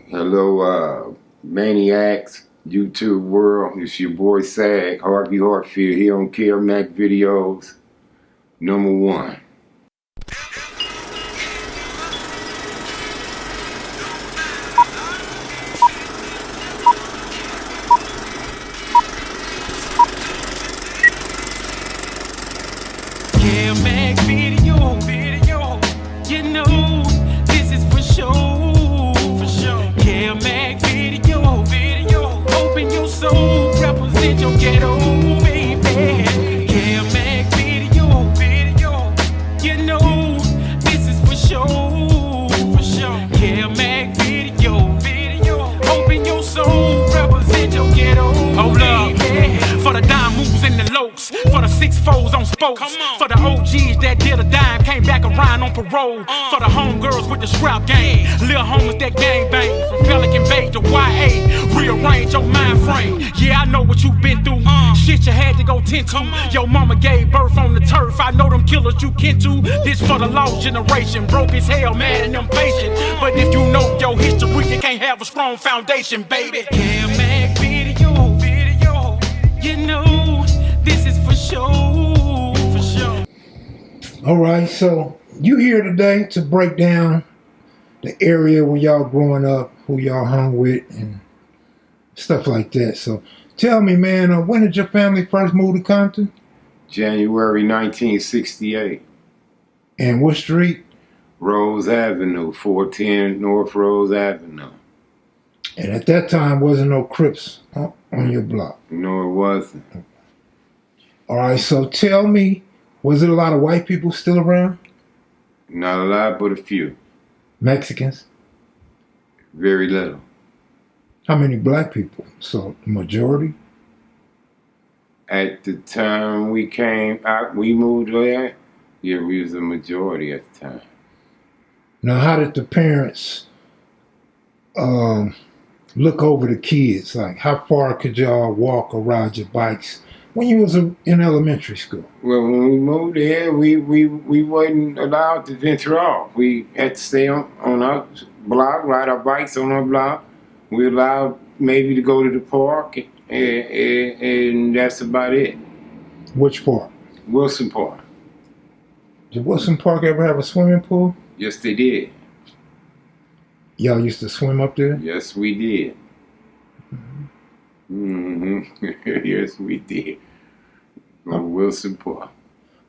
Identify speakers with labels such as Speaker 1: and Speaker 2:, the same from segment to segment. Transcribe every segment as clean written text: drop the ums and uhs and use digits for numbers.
Speaker 1: Hello, Maniacs, YouTube world. It's your boy Sag, Harvey Hartfield here on Kev Mac Videos, #1.
Speaker 2: Kev Mac video, you know this is for sure. Kev Mac video, open your soul, represent your ghetto, baby. Kev Mac video, you know this is for sure. Kev Mac video, open your soul, represent your ghetto, baby. For the dime moves and the lokes, for the 6-4s on spokes, for the OGs that did a dime, came back around on parole, for the homegirls with the scrap game, little homies that gang bang, from Pelican Bay to YA, rearrange your mind frame. Yeah, I know what you been through, shit you had to go tend to. Your mama gave birth on the turf, I know them killers you kin to. This for the lost generation, broke as hell, mad and impatient. But if you know your history, you can't have a strong foundation, baby. Kev Mac video, you know this is for sure.
Speaker 3: All right, so you here today to break down the area when y'all growing up, who y'all hung with, and stuff like that. So tell me, man, when did your family first move to Compton?
Speaker 1: January 1968.
Speaker 3: And what street?
Speaker 1: Rose Avenue, 410 North Rose Avenue.
Speaker 3: And at that time, wasn't no Crips on your block.
Speaker 1: No, it wasn't.
Speaker 3: All right, so tell me, was it a lot of white people still around?
Speaker 1: Not a lot, but a few.
Speaker 3: Mexicans?
Speaker 1: Very little.
Speaker 3: How many black people? So, majority?
Speaker 1: At the time we came out, we moved there, yeah, we was a majority at the time.
Speaker 3: Now, how did the parents look over the kids? Like, how far could y'all walk or ride your bikes when you was in elementary school?
Speaker 1: Well, when we moved there, we wasn't allowed to venture off. We had to stay on our block, ride our bikes on our block. We allowed maybe to go to the park, and that's about it.
Speaker 3: Which park?
Speaker 1: Wilson Park.
Speaker 3: Did Wilson Park ever have a swimming pool?
Speaker 1: Yes, they did.
Speaker 3: Y'all used to swim up there?
Speaker 1: Yes, we did. Yes, we did. On Wilson Park.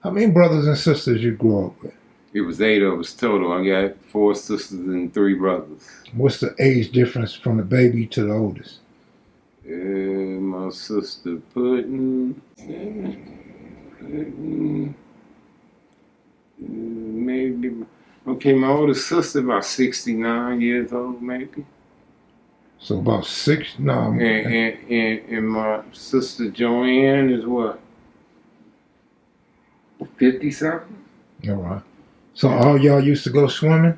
Speaker 3: How many brothers and sisters you grew up with?
Speaker 1: It was 8 of us total. I got 4 sisters and 3 brothers.
Speaker 3: What's the age difference from the baby to the oldest?
Speaker 1: My sister Puddin', maybe. Okay, my older sister about 69 years old, maybe.
Speaker 3: So about 6? No.
Speaker 1: And my sister Joanne is what? 50-something?
Speaker 3: All right. So all y'all used to go swimming?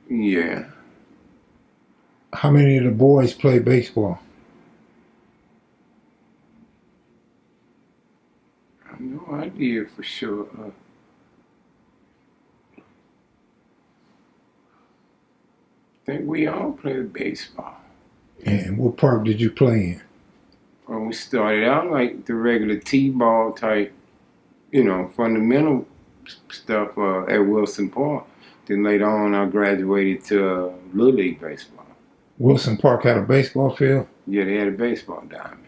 Speaker 1: Yeah.
Speaker 3: How many of the boys play baseball?
Speaker 1: I have no idea for sure. I think we all played baseball.
Speaker 3: And what park did you play in?
Speaker 1: Well, we started out like the regular T-ball type, fundamental stuff at Wilson Park. Then later on, I graduated to Little League baseball.
Speaker 3: Wilson Park had a baseball field?
Speaker 1: Yeah, they had a baseball diamond.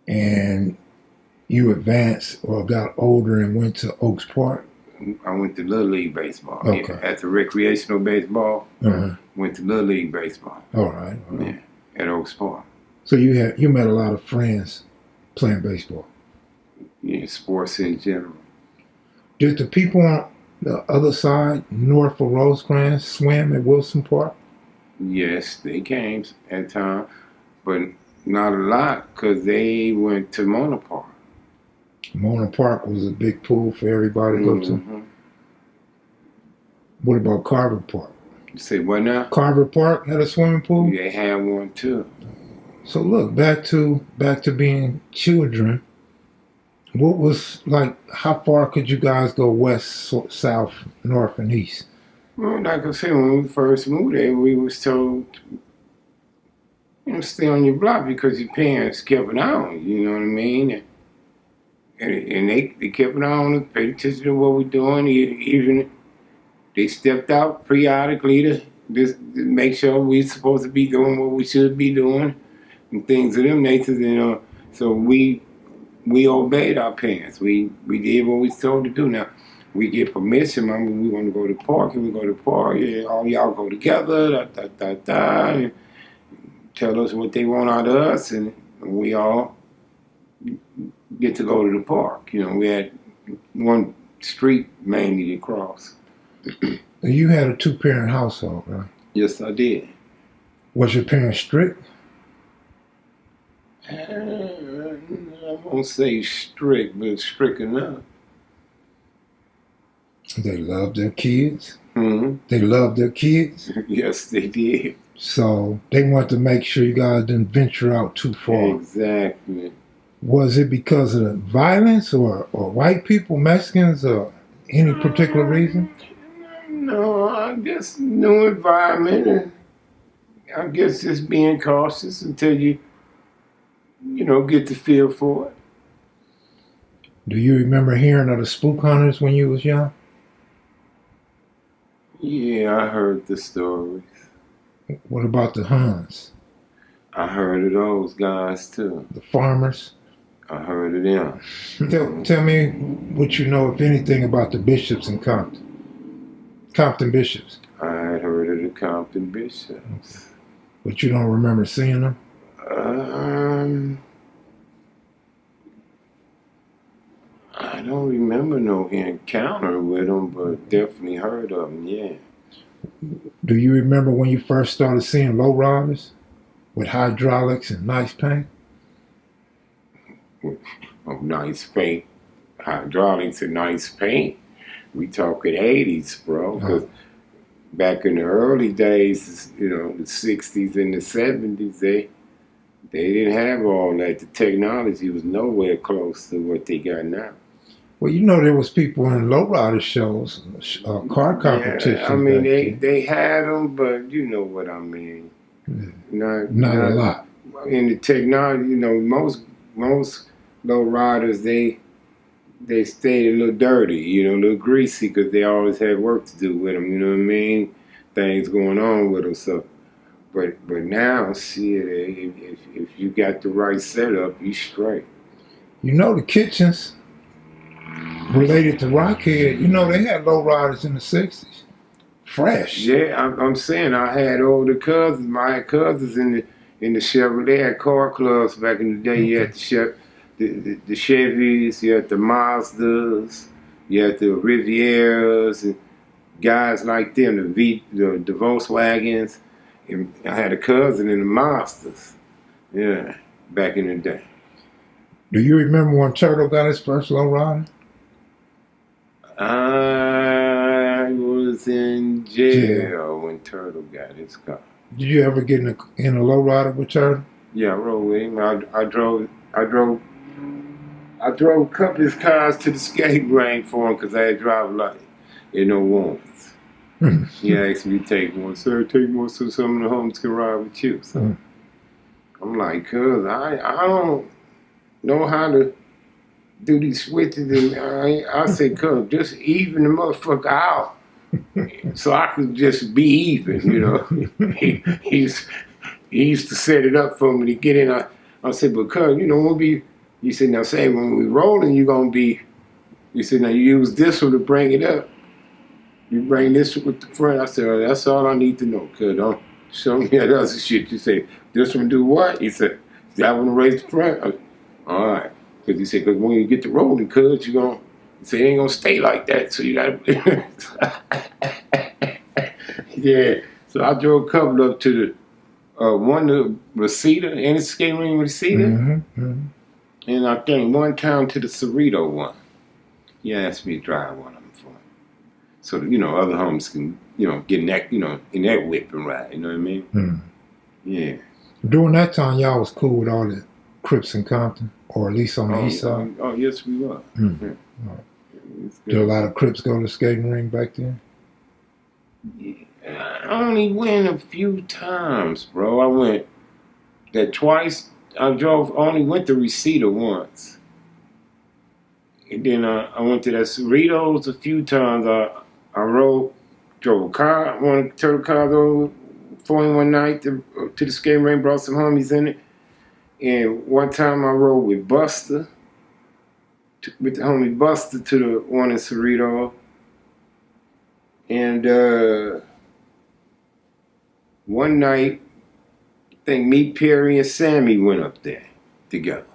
Speaker 3: And you advanced or got older and went to Oaks Park?
Speaker 1: I went to Little League baseball.
Speaker 3: Okay.
Speaker 1: Yeah, at the recreational baseball, went to Little League baseball.
Speaker 3: All right.
Speaker 1: Yeah, at Oaks Park.
Speaker 3: So you met a lot of friends playing baseball?
Speaker 1: Yeah, sports in general.
Speaker 3: Did the people on the other side, north of Rosecrans, swim at Wilson Park?
Speaker 1: Yes, they came at times, but not a lot because they went to Mona Park.
Speaker 3: Mona Park was a big pool for everybody to go to. What about Carver Park?
Speaker 1: You say what now?
Speaker 3: Carver Park had a swimming pool?
Speaker 1: They had one too.
Speaker 3: So look, back to being children. What was like? How far could you guys go? West, south, north, and east?
Speaker 1: Well, like I said, when we first moved there, we was told, stay on your block because your parents kept an eye on you, you know what I mean? And they kept an eye on us, paid attention to what we're doing, even they stepped out periodically to just make sure we're supposed to be doing what we should be doing and things of them natures, so we obeyed our parents. We did what we was told to do. Now, we get permission, we want to go to the park, and we go to the park, yeah, all y'all go together, and tell us what they want out of us, and we all get to go to the park. We had one street mainly to cross.
Speaker 3: You had a 2-parent household, right?
Speaker 1: Yes, I did.
Speaker 3: Was your parents strict?
Speaker 1: I won't say strict, but strict enough.
Speaker 3: They loved their kids?
Speaker 1: Mm-hmm.
Speaker 3: They loved their kids?
Speaker 1: Yes, they did.
Speaker 3: So they wanted to make sure you guys didn't venture out too far.
Speaker 1: Exactly.
Speaker 3: Was it because of the violence or white people, Mexicans, or any particular reason?
Speaker 1: No, I guess new environment, and I guess just being cautious until you get the feel for it.
Speaker 3: Do you remember hearing of the spook hunters when you was young?
Speaker 1: Yeah, I heard the stories.
Speaker 3: What about the Huns?
Speaker 1: I heard of those guys too.
Speaker 3: The farmers?
Speaker 1: I heard of them.
Speaker 3: Tell me what you know, if anything, about the bishops in Compton. Compton bishops.
Speaker 1: I had heard of the Compton bishops.
Speaker 3: But you don't remember seeing them?
Speaker 1: I don't remember no encounter with them, but definitely heard of them, yeah.
Speaker 3: Do you remember when you first started seeing lowriders with hydraulics and nice paint?
Speaker 1: Oh, nice paint. Hydraulics and nice paint. We talking 80s, bro. Because back in the early days, the 60s and the 70s, they didn't have all that. The technology was nowhere close to what they got now.
Speaker 3: Well, there was people in lowrider shows, car competitions.
Speaker 1: Yeah, I mean, they had them, but you know what I mean.
Speaker 3: Yeah. Not a lot.
Speaker 1: In the technology, most lowriders, they stayed a little dirty, a little greasy, because they always had work to do with them. You know what I mean? Things going on with them. So, but now, see, if you got the right setup, you straight.
Speaker 3: The kitchens related to Rockhead, they had lowriders in the 60s. Fresh.
Speaker 1: Yeah, I'm saying I had older cousins. My cousins in the Chevrolet. They had car clubs back in the day. You had the Chevys, you had the Mazdas, you had the Rivieras, and guys like them, the Volkswagens. And I had a cousin in the Mazdas. Yeah, back in the day.
Speaker 3: Do you remember when Turtle got his first lowrider?
Speaker 1: I was in jail when Turtle got his car.
Speaker 3: Did you ever get in a lowrider with Turtle?
Speaker 1: Yeah, I rode with him. I drove a couple of his cars to the skate ring for him because I had driver license and no warrants. He asked me to take one. Sir, take one so some of the homies can ride with you. So I'm like, cuz I don't know how to do these switches. And I said, cuz, just even the motherfucker out so I could just be even, He used to set it up for me to get in. I said, but cuz, we'll be, he said, now say when we rolling, you're going to be, he said, now you use this one to bring it up. You bring this with the front. I said, oh, that's all I need to know, cuz. Don't show me that other shit. You say, this one do what? He said, that one raise the front. All right. Because he said, because when you get to rolling, cuz, you're going to, he said, it ain't going to stay like that. So you got to, yeah. So I drove a couple up to the, one to Reseda, and the skate ring Reseda. And I think one time to the Cerrito one. He asked me to drive one of them for him. So, other homies can, get in that, in that whip and ride, you know what I mean? Yeah.
Speaker 3: During that time, y'all was cool with all the Crips in Compton, or at least on the east side?
Speaker 1: Oh, yes, we were. Yeah.
Speaker 3: Did a lot of Crips go to the skating ring back then?
Speaker 1: I only went a few times, bro. I went that twice. Only went to Reseda once. And then I went to that Cerritos a few times. Drove a car, one of the turtle cars over for him one night to the skate ring, brought some homies in it. And one time I rode with Buster, with the homie Buster to the one in Cerrito. And one night, I think me, Perry, and Sammy went up there together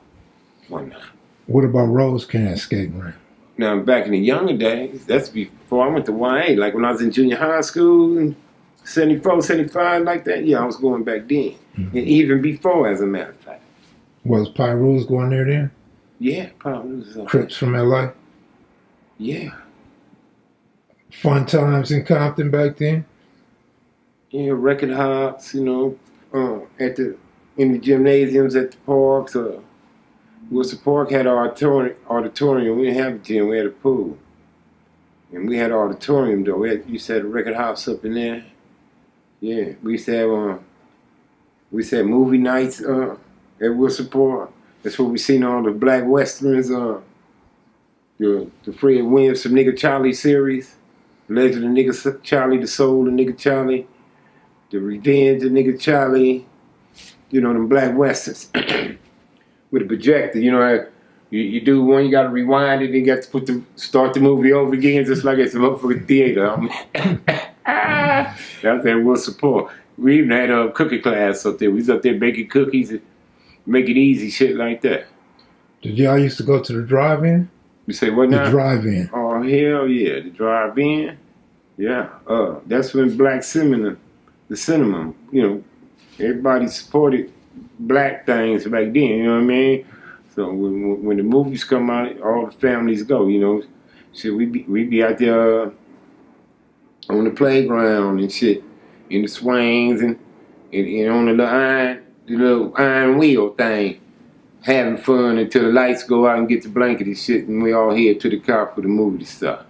Speaker 1: one night.
Speaker 3: What about Rose Can skating ring?
Speaker 1: Now, back in the younger days, that's before I went to YA, like when I was in junior high school, in 74, 75, like that, yeah, I was going back then. Mm-hmm. And even before, as a matter of fact.
Speaker 3: Was Pyru's going there then?
Speaker 1: Yeah, Pyru's.
Speaker 3: Crips from LA?
Speaker 1: Yeah.
Speaker 3: Fun times in Compton back then?
Speaker 1: Yeah, record hops, in the gymnasiums at the parks. The park had an auditorium. We didn't have a gym, we had a pool. And we had an auditorium though. We used to have a record house up in there. Yeah, we used to have movie nights at Wilson Park. That's where we seen all the black westerns, the Fred Williams, some Nigga Charlie series, Legend of Nigga Charlie, The Soul of Nigga Charlie, The Revenge of Nigga Charlie, them black westerns. With a projector, you do one, you gotta rewind it, then you got to start the movie over again, just like it's a motherfucking theater. That's at Wilson Park. We even had a cooking class up there. We was up there baking cookies and making easy shit like that.
Speaker 3: Did y'all used to go to the drive-in?
Speaker 1: You say what now?
Speaker 3: The drive-in.
Speaker 1: Oh hell yeah, the drive-in. Yeah, that's when black cinema, the cinema, everybody supported black things back then, you know what I mean? So when the movies come out, all the families go, Shit, we be out there on the playground and shit, in the swings and on the little iron wheel thing, having fun until the lights go out and get the blanket and shit, and we all head to the car for the movie to start.